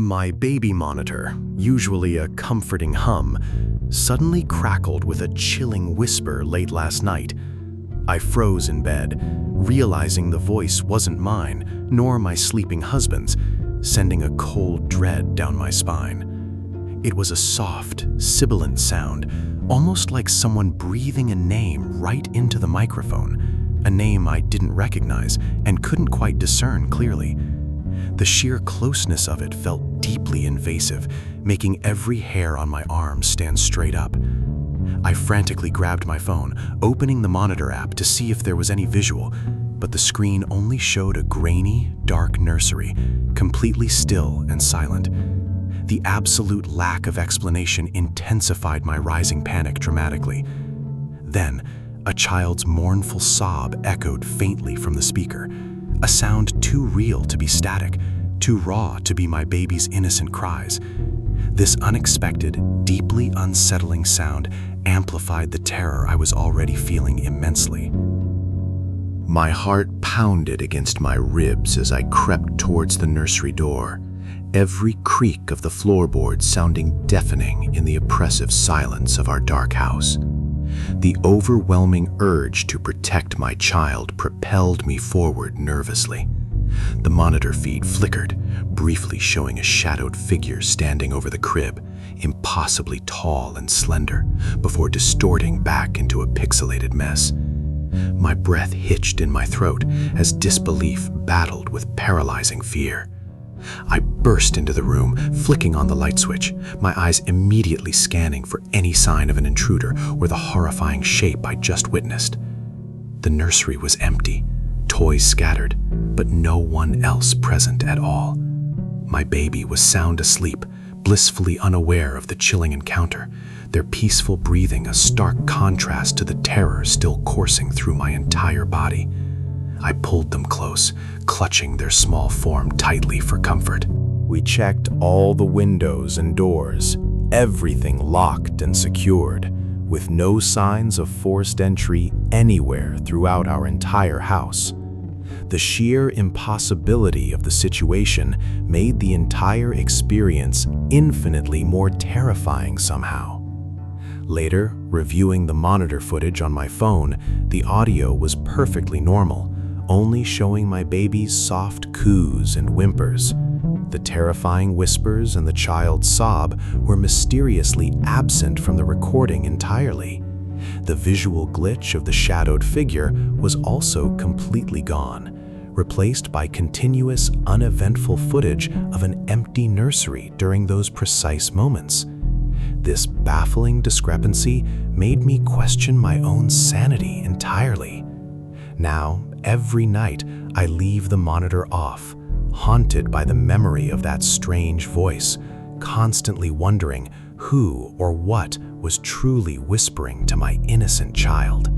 My baby monitor, usually a comforting hum, suddenly crackled with a chilling whisper late last night. I froze in bed, realizing the voice wasn't mine, nor my sleeping husband's, sending a cold dread down my spine. It was a soft, sibilant sound, almost like someone breathing a name right into the microphone, a name I didn't recognize and couldn't quite discern clearly. The sheer closeness of it felt deeply invasive, making every hair on my arm stand straight up. I frantically grabbed my phone, opening the monitor app to see if there was any visual, but the screen only showed a grainy, dark nursery, completely still and silent. The absolute lack of explanation intensified my rising panic dramatically. Then, a child's mournful sob echoed faintly from the speaker, a sound too real to be static, too raw to be my baby's innocent cries. This unexpected, deeply unsettling sound amplified the terror I was already feeling immensely. My heart pounded against my ribs as I crept towards the nursery door, every creak of the floorboard sounding deafening in the oppressive silence of our dark house. The overwhelming urge to protect my child propelled me forward nervously. The monitor feed flickered, briefly showing a shadowed figure standing over the crib, impossibly tall and slender, before distorting back into a pixelated mess. My breath hitched in my throat as disbelief battled with paralyzing fear. I burst into the room, flicking on the light switch, my eyes immediately scanning for any sign of an intruder or the horrifying shape I just witnessed. The nursery was empty, toys scattered, but no one else present at all. My baby was sound asleep, blissfully unaware of the chilling encounter, their peaceful breathing a stark contrast to the terror still coursing through my entire body. I pulled them close, clutching their small form tightly for comfort. We checked all the windows and doors, everything locked and secured, with no signs of forced entry anywhere throughout our entire house. The sheer impossibility of the situation made the entire experience infinitely more terrifying somehow. Later, reviewing the monitor footage on my phone, the audio was perfectly normal, only showing my baby's soft coos and whimpers. The terrifying whispers and the child's sob were mysteriously absent from the recording entirely. The visual glitch of the shadowed figure was also completely gone, replaced by continuous, uneventful footage of an empty nursery during those precise moments. This baffling discrepancy made me question my own sanity entirely. Now, every night, I leave the monitor off, haunted by the memory of that strange voice, constantly wondering who or what was truly whispering to my innocent child.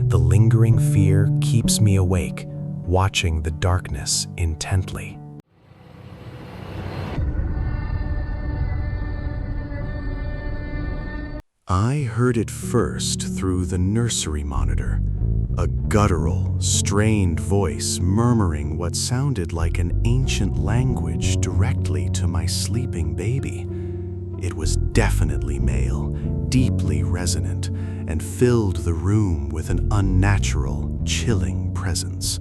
The lingering fear keeps me awake, watching the darkness intently. I heard it first through the nursery monitor. A guttural, strained voice murmuring what sounded like an ancient language directly to my sleeping baby. It was definitely male, deeply resonant, and filled the room with an unnatural, chilling presence.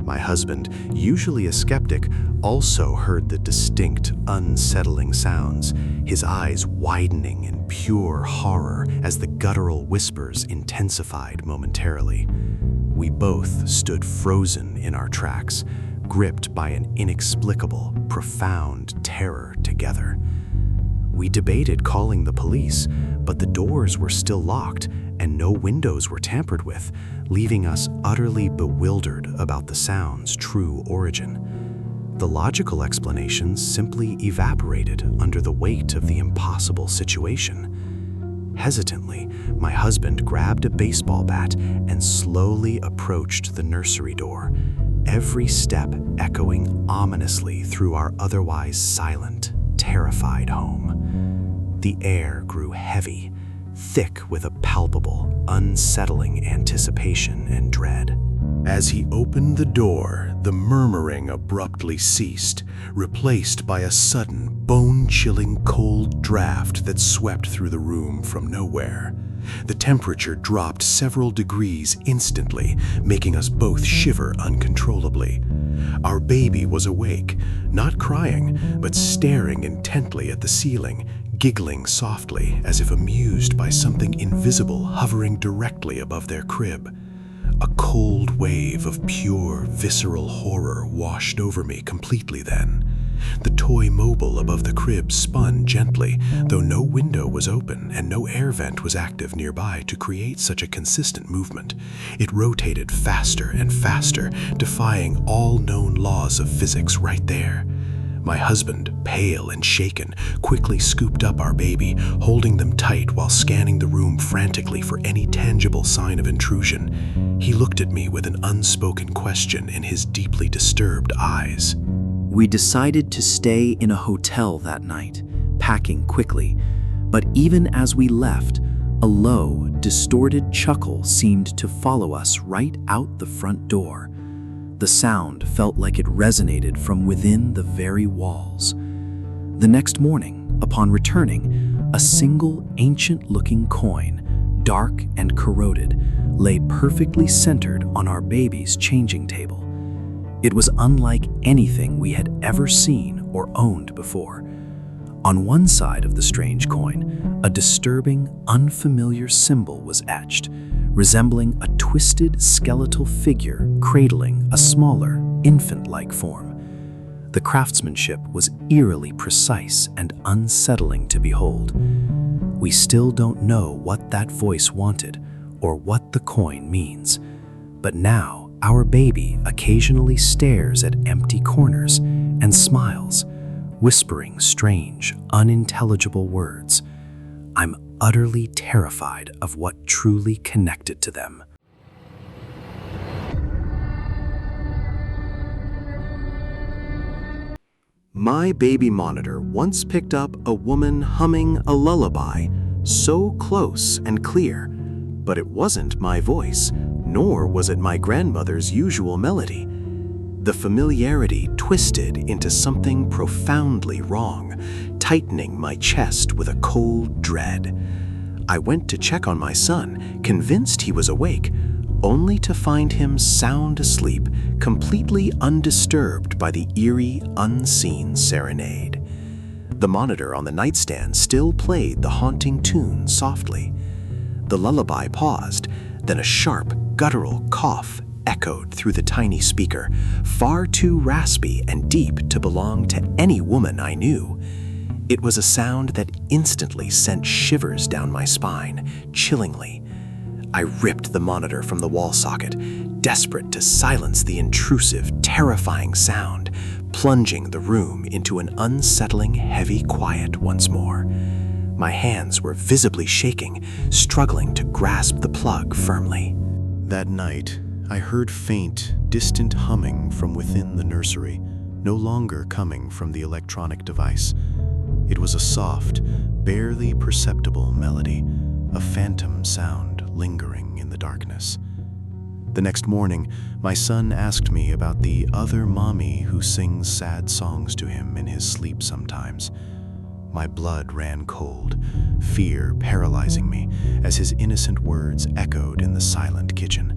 My husband, usually a skeptic, also heard the distinct, unsettling sounds, his eyes widening in pure horror as the guttural whispers intensified momentarily. We both stood frozen in our tracks, gripped by an inexplicable, profound terror together. We debated calling the police, but the doors were still locked and no windows were tampered with, leaving us utterly bewildered about the sound's true origin. The logical explanations simply evaporated under the weight of the impossible situation. Hesitantly, my husband grabbed a baseball bat and slowly approached the nursery door, every step echoing ominously through our otherwise silent, terrified home. The air grew heavy, thick with a palpable, unsettling anticipation and dread. As he opened the door, the murmuring abruptly ceased, replaced by a sudden, bone-chilling cold draft that swept through the room from nowhere. The temperature dropped several degrees instantly, making us both shiver uncontrollably. Our baby was awake, not crying, but staring intently at the ceiling, giggling softly as if amused by something invisible hovering directly above their crib. A cold wave of pure, visceral horror washed over me completely then. The toy mobile above the crib spun gently, though no window was open and no air vent was active nearby to create such a consistent movement. It rotated faster and faster, defying all known laws of physics right there. My husband, pale and shaken, quickly scooped up our baby, holding them tight while scanning the room frantically for any tangible sign of intrusion. He looked at me with an unspoken question in his deeply disturbed eyes. We decided to stay in a hotel that night, packing quickly, but even as we left, a low, distorted chuckle seemed to follow us right out the front door. The sound felt like it resonated from within the very walls. The next morning, upon returning, a single ancient-looking coin, dark and corroded, lay perfectly centered on our baby's changing table. It was unlike anything we had ever seen or owned before. On one side of the strange coin, a disturbing, unfamiliar symbol was etched, resembling a twisted skeletal figure cradling a smaller, infant-like form. The craftsmanship was eerily precise and unsettling to behold. We still don't know what that voice wanted or what the coin means, but now our baby occasionally stares at empty corners and smiles, whispering strange, unintelligible words. I'm utterly terrified of what truly connected to them. My baby monitor once picked up a woman humming a lullaby, so close and clear, but it wasn't my voice, nor was it my grandmother's usual melody. The familiarity twisted into something profoundly wrong, tightening my chest with a cold dread. I went to check on my son, convinced he was awake, only to find him sound asleep, completely undisturbed by the eerie, unseen serenade. The monitor on the nightstand still played the haunting tune softly. The lullaby paused, then a sharp, guttural cough echoed through the tiny speaker, far too raspy and deep to belong to any woman I knew. It was a sound that instantly sent shivers down my spine, chillingly. I ripped the monitor from the wall socket, desperate to silence the intrusive, terrifying sound, plunging the room into an unsettling, heavy quiet once more. My hands were visibly shaking, struggling to grasp the plug firmly. That night, I heard faint, distant humming from within the nursery, no longer coming from the electronic device. It was a soft, barely perceptible melody, a phantom sound lingering in the darkness. The next morning, my son asked me about the other mommy who sings sad songs to him in his sleep sometimes. My blood ran cold, fear paralyzing me as his innocent words echoed in the silent kitchen.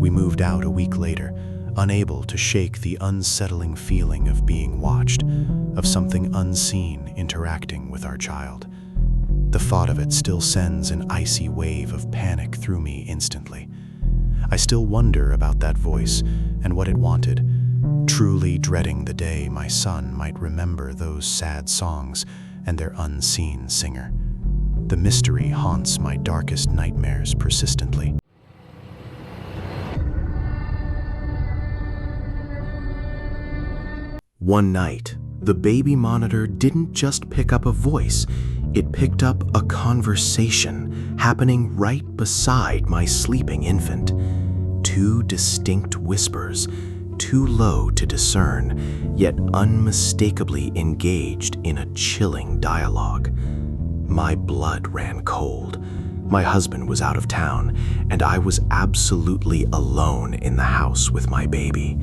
We moved out a week later, unable to shake the unsettling feeling of being watched, of something unseen interacting with our child. The thought of it still sends an icy wave of panic through me instantly. I still wonder about that voice and what it wanted, truly dreading the day my son might remember those sad songs and their unseen singer. The mystery haunts my darkest nightmares persistently. One night, the baby monitor didn't just pick up a voice, it picked up a conversation happening right beside my sleeping infant. Two distinct whispers, too low to discern, yet unmistakably engaged in a chilling dialogue. My blood ran cold. My husband was out of town, and I was absolutely alone in the house with my baby.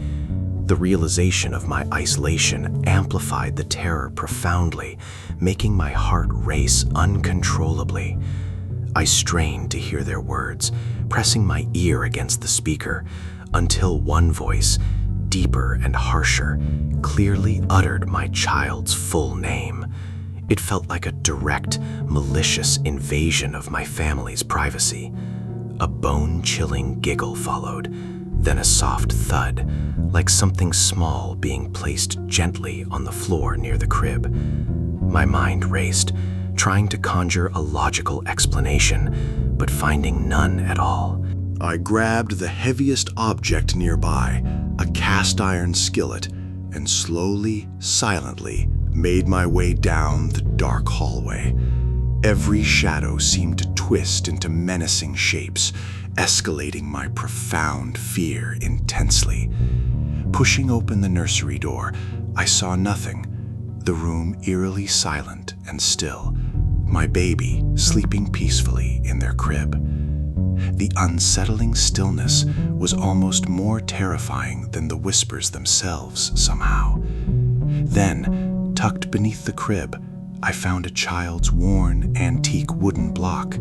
The realization of my isolation amplified the terror profoundly, making my heart race uncontrollably. I strained to hear their words, pressing my ear against the speaker, until one voice, deeper and harsher, clearly uttered my child's full name. It felt like a direct, malicious invasion of my family's privacy. A bone-chilling giggle followed, then a soft thud, like something small being placed gently on the floor near the crib. My mind raced, trying to conjure a logical explanation, but finding none at all. I grabbed the heaviest object nearby, a cast-iron skillet, and slowly, silently, made my way down the dark hallway. Every shadow seemed to twist into menacing shapes, escalating my profound fear intensely. Pushing open the nursery door, I saw nothing, the room eerily silent and still, my baby sleeping peacefully in their crib. The unsettling stillness was almost more terrifying than the whispers themselves somehow. Then, tucked beneath the crib, I found a child's worn, antique wooden block,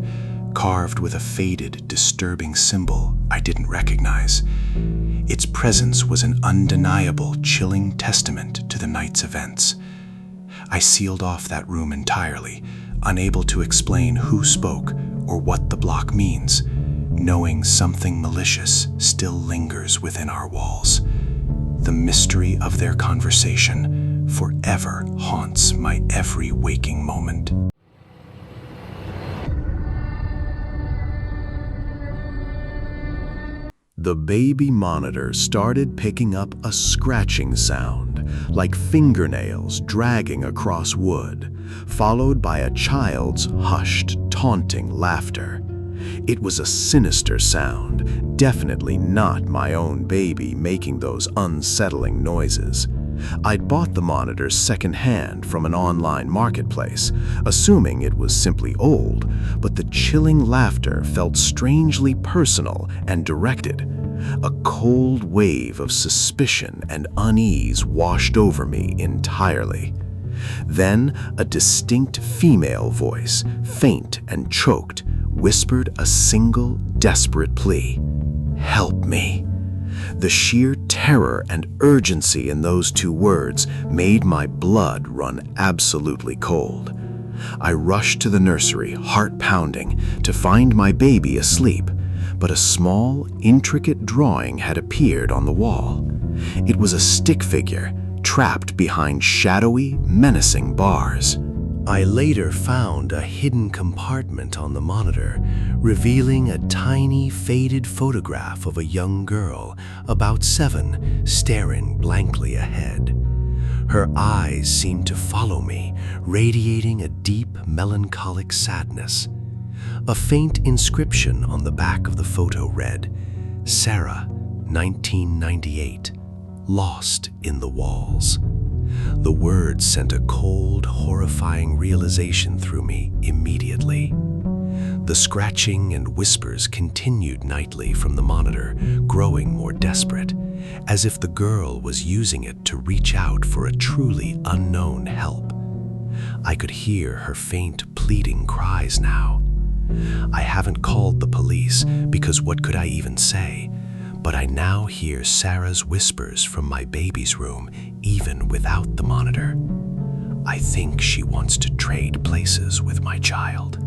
carved with a faded, disturbing symbol I didn't recognize. Its presence was an undeniable, chilling testament to the night's events. I sealed off that room entirely, unable to explain who spoke or what the block means, knowing something malicious still lingers within our walls. The mystery of their conversation forever haunts my every waking moment. The baby monitor started picking up a scratching sound, like fingernails dragging across wood, followed by a child's hushed, taunting laughter. It was a sinister sound, definitely not my own baby making those unsettling noises. I'd bought the monitor secondhand from an online marketplace, assuming it was simply old, but the chilling laughter felt strangely personal and directed. A cold wave of suspicion and unease washed over me entirely. Then a distinct female voice, faint and choked, whispered a single desperate plea. "Help me." The sheer terror and urgency in those two words made my blood run absolutely cold. I rushed to the nursery, heart pounding, to find my baby asleep, but a small, intricate drawing had appeared on the wall. It was a stick figure, trapped behind shadowy, menacing bars. I later found a hidden compartment on the monitor, revealing a tiny, faded photograph of a young girl, about 7, staring blankly ahead. Her eyes seemed to follow me, radiating a deep, melancholic sadness. A faint inscription on the back of the photo read, "Sarah, 1998, lost in the walls." The words sent a cold, horrifying realization through me immediately. The scratching and whispers continued nightly from the monitor, growing more desperate, as if the girl was using it to reach out for a truly unknown help. I could hear her faint, pleading cries now. I haven't called the police because what could I even say? But I now hear Sarah's whispers from my baby's room, even without the monitor. I think she wants to trade places with my child.